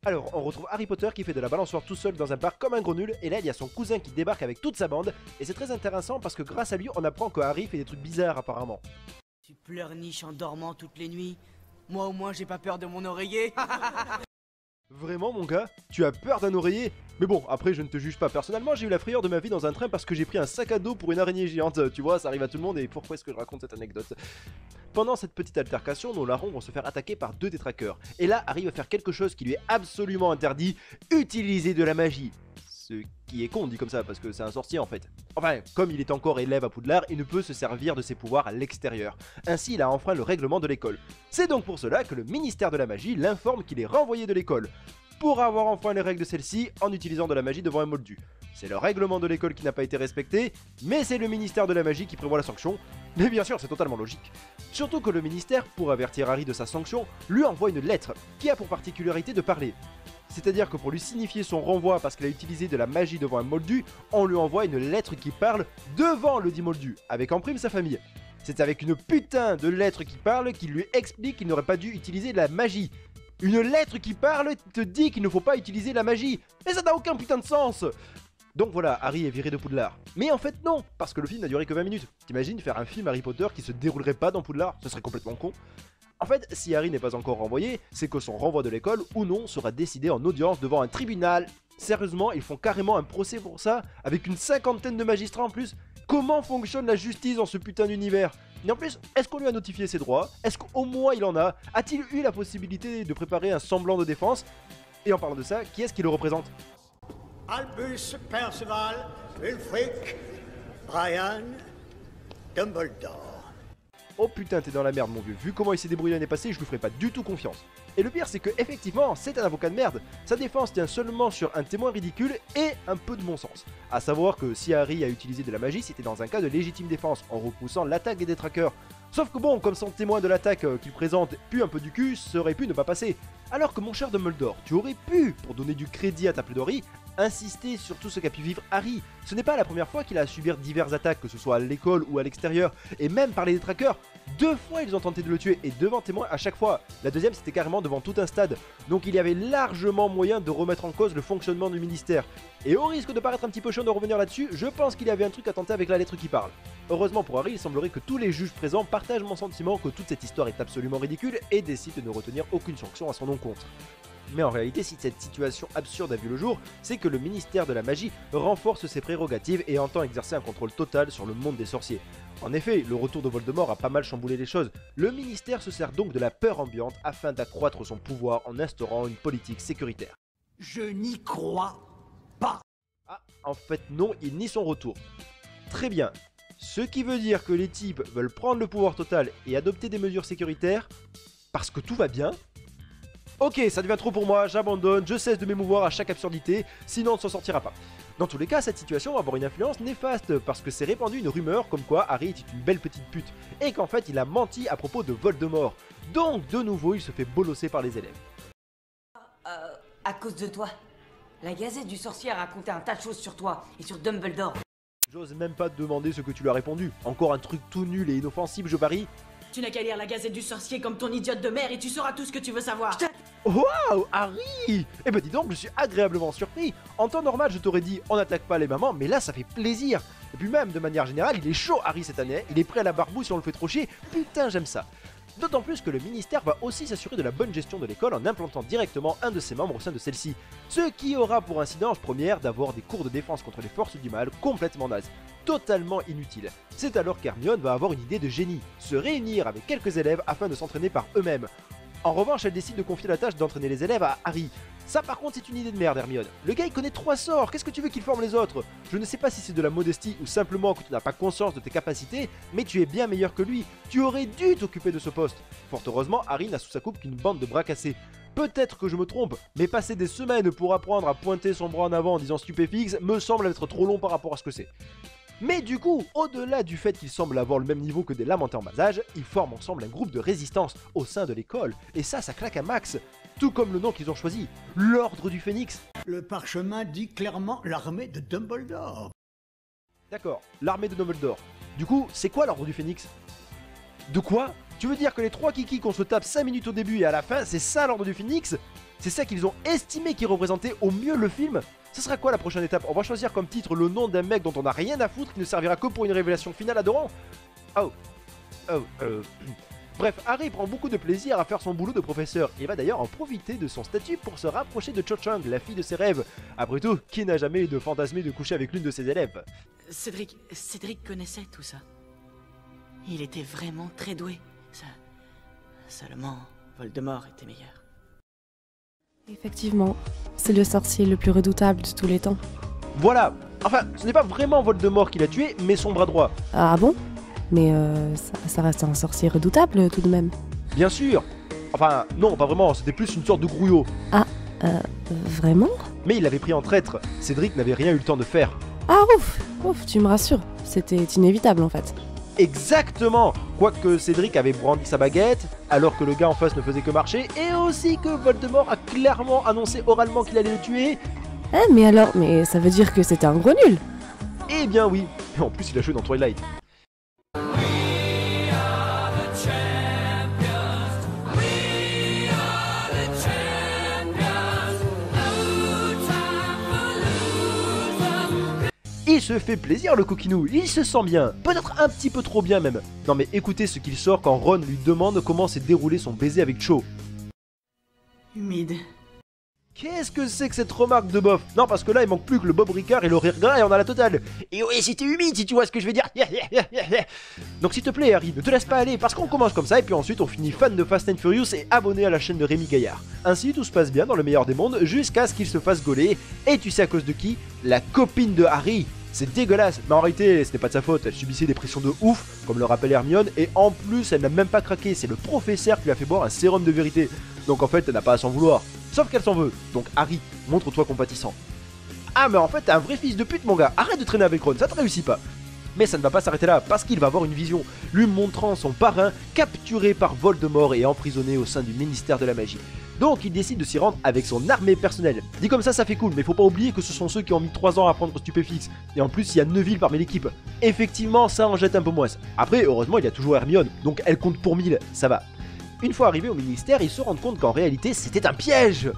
Alors, on retrouve Harry Potter qui fait de la balançoire tout seul dans un bar comme un gros nul, et là il y a son cousin qui débarque avec toute sa bande, et c'est très intéressant parce que grâce à lui on apprend que Harry fait des trucs bizarres apparemment. Tu pleurniches en dormant toutes les nuits. Moi au moins j'ai pas peur de mon oreiller. Vraiment mon gars? Tu as peur d'un oreiller? Mais bon, après je ne te juge pas. Personnellement, j'ai eu la frayeur de ma vie dans un train parce que j'ai pris un sac à dos pour une araignée géante. Tu vois, ça arrive à tout le monde et pourquoi est-ce que je raconte cette anecdote? Pendant cette petite altercation, nos larrons vont se faire attaquer par deux détraqueurs. Et là, Harry va faire quelque chose qui lui est absolument interdit, utiliser de la magie. Ce qui est con dit comme ça parce que c'est un sorcier en fait. Enfin, comme il est encore élève à Poudlard, il ne peut se servir de ses pouvoirs à l'extérieur. Ainsi, il a enfreint le règlement de l'école. C'est donc pour cela que le ministère de la Magie l'informe qu'il est renvoyé de l'école, pour avoir enfreint les règles de celle-ci en utilisant de la magie devant un moldu. C'est le règlement de l'école qui n'a pas été respecté, mais c'est le ministère de la Magie qui prévoit la sanction. Mais bien sûr, c'est totalement logique. Surtout que le ministère, pour avertir Harry de sa sanction, lui envoie une lettre qui a pour particularité de parler. C'est-à-dire que pour lui signifier son renvoi parce qu'il a utilisé de la magie devant un moldu, on lui envoie une lettre qui parle devant le dit moldu, avec en prime sa famille. C'est avec une putain de lettre qui parle qu'il lui explique qu'il n'aurait pas dû utiliser de la magie. Une lettre qui parle te dit qu'il ne faut pas utiliser la magie. Mais ça n'a aucun putain de sens. Donc voilà, Harry est viré de Poudlard. Mais en fait non, parce que le film n'a duré que 20 minutes. T'imagines faire un film Harry Potter qui se déroulerait pas dans Poudlard? Ce serait complètement con. En fait, si Harry n'est pas encore renvoyé, c'est que son renvoi de l'école ou non sera décidé en audience devant un tribunal. Sérieusement, ils font carrément un procès pour ça, avec une cinquantaine de magistrats en plus. Comment fonctionne la justice dans ce putain d'univers? Et en plus, est-ce qu'on lui a notifié ses droits? Est-ce qu'au moins il en a? A-t-il eu la possibilité de préparer un semblant de défense? Et en parlant de ça, qui est-ce qui le représente? Albus Perceval, Ulfric, Brian, Dumbledore. Oh putain, t'es dans la merde mon vieux, vu comment il s'est débrouillé l'année passée, je lui ferai pas du tout confiance. Et le pire c'est que effectivement, c'est un avocat de merde. Sa défense tient seulement sur un témoin ridicule et un peu de bon sens. A savoir que si Harry a utilisé de la magie, c'était dans un cas de légitime défense, en repoussant l'attaque des détraqueurs. Sauf que bon, comme son témoin de l'attaque qu'il présente pue un peu du cul, ça aurait pu ne pas passer. Alors que mon cher Dumbledore, tu aurais pu, pour donner du crédit à ta plaidoirie, insister sur tout ce qu'a pu vivre Harry. Ce n'est pas la première fois qu'il a à subir diverses attaques, que ce soit à l'école ou à l'extérieur, et même par les détraqueurs. 2 fois ils ont tenté de le tuer, et devant témoin à chaque fois. La deuxième c'était carrément devant tout un stade. Donc il y avait largement moyen de remettre en cause le fonctionnement du ministère. Et au risque de paraître un petit peu chiant de revenir là-dessus, je pense qu'il y avait un truc à tenter avec la lettre qui parle. Heureusement pour Harry, il semblerait que tous les juges présents partagent mon sentiment que toute cette histoire est absolument ridicule et décident de ne retenir aucune sanction à son encontre. Mais en réalité, si cette situation absurde a vu le jour, c'est que le ministère de la Magie renforce ses prérogatives et entend exercer un contrôle total sur le monde des sorciers. En effet, le retour de Voldemort a pas mal chamboulé les choses. Le ministère se sert donc de la peur ambiante afin d'accroître son pouvoir en instaurant une politique sécuritaire. Je n'y crois pas. Ah, en fait non, il nie son retour. Très bien. Ce qui veut dire que les types veulent prendre le pouvoir total et adopter des mesures sécuritaires parce que tout va bien. Ok, ça devient trop pour moi, j'abandonne, je cesse de m'émouvoir à chaque absurdité, sinon on ne s'en sortira pas. Dans tous les cas, cette situation va avoir une influence néfaste, parce que c'est répandu une rumeur comme quoi Harry était une belle petite pute, et qu'en fait il a menti à propos de Voldemort. Donc de nouveau, il se fait bolosser par les élèves. À cause de toi. La Gazette du Sorcier a raconté un tas de choses sur toi et sur Dumbledore. J'ose même pas te demander ce que tu lui as répondu. Encore un truc tout nul et inoffensif, je parie. Tu n'as qu'à lire la Gazette du Sorcier comme ton idiote de mère et tu sauras tout ce que tu veux savoir. Waouh, Harry! Eh ben dis donc, je suis agréablement surpris. En temps normal, je t'aurais dit on n'attaque pas les mamans, mais là ça fait plaisir. Et puis même, de manière générale, il est chaud Harry cette année, il est prêt à la barbouille si on le fait trop chier. Putain, j'aime ça. D'autant plus que le ministère va aussi s'assurer de la bonne gestion de l'école en implantant directement un de ses membres au sein de celle-ci. Ce qui aura pour incidence première d'avoir des cours de défense contre les forces du mal complètement nazes. Totalement inutile. C'est alors qu'Hermione va avoir une idée de génie, se réunir avec quelques élèves afin de s'entraîner par eux-mêmes. En revanche, elle décide de confier la tâche d'entraîner les élèves à Harry. Ça par contre c'est une idée de merde Hermione. Le gars il connaît 3 sorts, qu'est-ce que tu veux qu'il forme les autres? Je ne sais pas si c'est de la modestie ou simplement que tu n'as pas conscience de tes capacités, mais tu es bien meilleur que lui. Tu aurais dû t'occuper de ce poste. Fort heureusement, Harry n'a sous sa coupe qu'une bande de bras cassés. Peut-être que je me trompe, mais passer des semaines pour apprendre à pointer son bras en avant en disant stupéfixe me semble être trop long par rapport à ce que c'est. Mais du coup, au-delà du fait qu'ils semblent avoir le même niveau que des lamentés en bas âge, ils forment ensemble un groupe de résistance au sein de l'école, et ça claque un max. Tout comme le nom qu'ils ont choisi, l'Ordre du Phénix. Le parchemin dit clairement l'armée de Dumbledore. D'accord, l'armée de Dumbledore. Du coup, c'est quoi l'Ordre du Phénix? De quoi? Tu veux dire que les 3 kikis qu'on se tape 5 minutes au début et à la fin, c'est ça l'Ordre du Phénix? C'est ça qu'ils ont estimé qui représentait au mieux le film. Ce sera quoi la prochaine étape? On va choisir comme titre le nom d'un mec dont on n'a rien à foutre qui ne servira que pour une révélation finale adorant. Bref, Harry prend beaucoup de plaisir à faire son boulot de professeur. Il va d'ailleurs en profiter de son statut pour se rapprocher de Cho Chang, la fille de ses rêves. Après tout, qui n'a jamais eu de fantasmé de coucher avec l'une de ses élèves? Cédric connaissait tout ça. Il était vraiment très doué. Seulement, Voldemort était meilleur. Effectivement, c'est le sorcier le plus redoutable de tous les temps. Voilà. Enfin, ce n'est pas vraiment Voldemort qui l'a tué, mais son bras droit. Ah bon? Mais ça reste un sorcier redoutable tout de même. Bien sûr. Enfin, non, pas vraiment, c'était plus une sorte de grouillot. Vraiment? Mais il l'avait pris en traître. Cédric n'avait rien eu le temps de faire. Ah ouf, tu me rassures. C'était inévitable en fait. Exactement. Quoique Cédric avait brandi sa baguette, alors que le gars en face ne faisait que marcher, et aussi que Voldemort a clairement annoncé oralement qu'il allait le tuer. Mais ça veut dire que c'était un gros nul. Eh bien oui. Et en plus, il a joué dans Twilight. Il se fait plaisir le coquinou, il se sent bien, peut-être un petit peu trop bien même. Non mais écoutez ce qu'il sort quand Ron lui demande comment s'est déroulé son baiser avec Cho. Humide. Qu'est-ce que c'est que cette remarque de bof? Non parce que là il manque plus que le Bob Ricard et le rire gras et on a la totale. Et oui c'était humide si tu vois ce que je veux dire. Donc s'il te plaît Harry, ne te laisse pas aller parce qu'on commence comme ça et puis ensuite on finit fan de Fast and Furious et abonné à la chaîne de Rémi Gaillard. Ainsi tout se passe bien dans le meilleur des mondes jusqu'à ce qu'il se fasse gauler. Et tu sais à cause de qui? La copine de Harry. C'est dégueulasse, mais en réalité ce n'est pas de sa faute, elle subissait des pressions de ouf, comme le rappelle Hermione, et en plus elle n'a même pas craqué, c'est le professeur qui lui a fait boire un sérum de vérité. Donc en fait elle n'a pas à s'en vouloir, sauf qu'elle s'en veut, donc Harry, montre-toi compatissant. Ah mais en fait t'es un vrai fils de pute mon gars, arrête de traîner avec Ron, ça te réussit pas. Mais ça ne va pas s'arrêter là, parce qu'il va avoir une vision, lui montrant son parrain capturé par Voldemort et emprisonné au sein du ministère de la magie. Donc il décide de s'y rendre avec son armée personnelle. Dit comme ça fait cool, mais faut pas oublier que ce sont ceux qui ont mis 3 ans à prendre Stupéfix. Et en plus il y a Neville parmi l'équipe. Effectivement ça en jette un peu moins. Après heureusement il y a toujours Hermione, donc elle compte pour 1000, ça va. Une fois arrivé au ministère, ils se rendent compte qu'en réalité c'était un piège.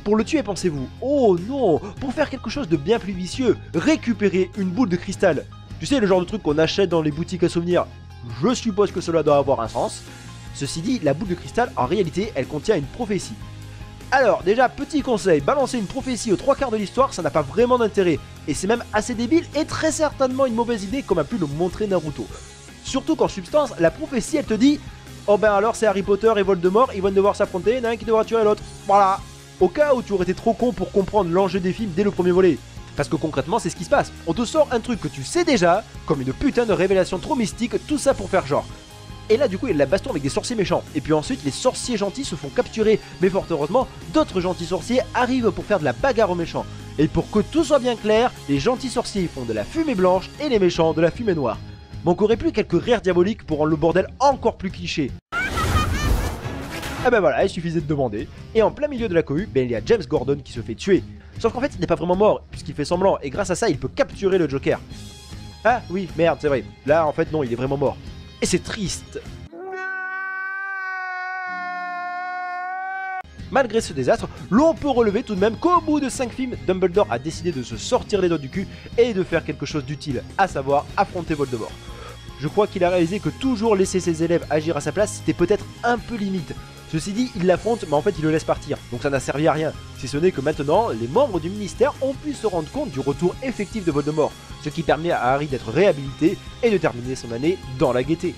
Pour le tuer, pensez-vous? Oh non! Pour faire quelque chose de bien plus vicieux, récupérer une boule de cristal. Tu sais, le genre de truc qu'on achète dans les boutiques à souvenirs. Je suppose que cela doit avoir un sens. Ceci dit, la boule de cristal, en réalité, elle contient une prophétie. Alors, déjà, petit conseil, balancer une prophétie aux 3/4 de l'histoire, ça n'a pas vraiment d'intérêt. Et c'est même assez débile et très certainement une mauvaise idée comme a pu le montrer Naruto. Surtout qu'en substance, la prophétie, elle te dit « Oh ben alors c'est Harry Potter et Voldemort, ils vont devoir s'affronter, il y en a un qui devra tuer l'autre. » Voilà. Au cas où tu aurais été trop con pour comprendre l'enjeu des films dès le premier volet. Parce que concrètement c'est ce qui se passe. On te sort un truc que tu sais déjà, comme une putain de révélation trop mystique, tout ça pour faire genre. Et là du coup il y a de la baston avec des sorciers méchants. Et puis ensuite les sorciers gentils se font capturer. Mais fort heureusement, d'autres gentils sorciers arrivent pour faire de la bagarre aux méchants. Et pour que tout soit bien clair, les gentils sorciers font de la fumée blanche et les méchants de la fumée noire. Manquerait plus quelques rires diaboliques pour rendre le bordel encore plus cliché. Ah ben voilà, il suffisait de demander. Et en plein milieu de la cohue, ben il y a James Gordon qui se fait tuer. Sauf qu'en fait, il n'est pas vraiment mort, puisqu'il fait semblant, et grâce à ça, il peut capturer le Joker. Ah oui, merde, c'est vrai. Là, en fait, non, il est vraiment mort. Et c'est triste. Malgré ce désastre, l'on peut relever tout de même qu'au bout de 5 films, Dumbledore a décidé de se sortir les doigts du cul et de faire quelque chose d'utile, à savoir affronter Voldemort. Je crois qu'il a réalisé que toujours laisser ses élèves agir à sa place, c'était peut-être un peu limite. Ceci dit, il l'affronte, mais en fait il le laisse partir, donc ça n'a servi à rien. Si ce n'est que maintenant, les membres du ministère ont pu se rendre compte du retour effectif de Voldemort, ce qui permet à Harry d'être réhabilité et de terminer son année dans la gaieté.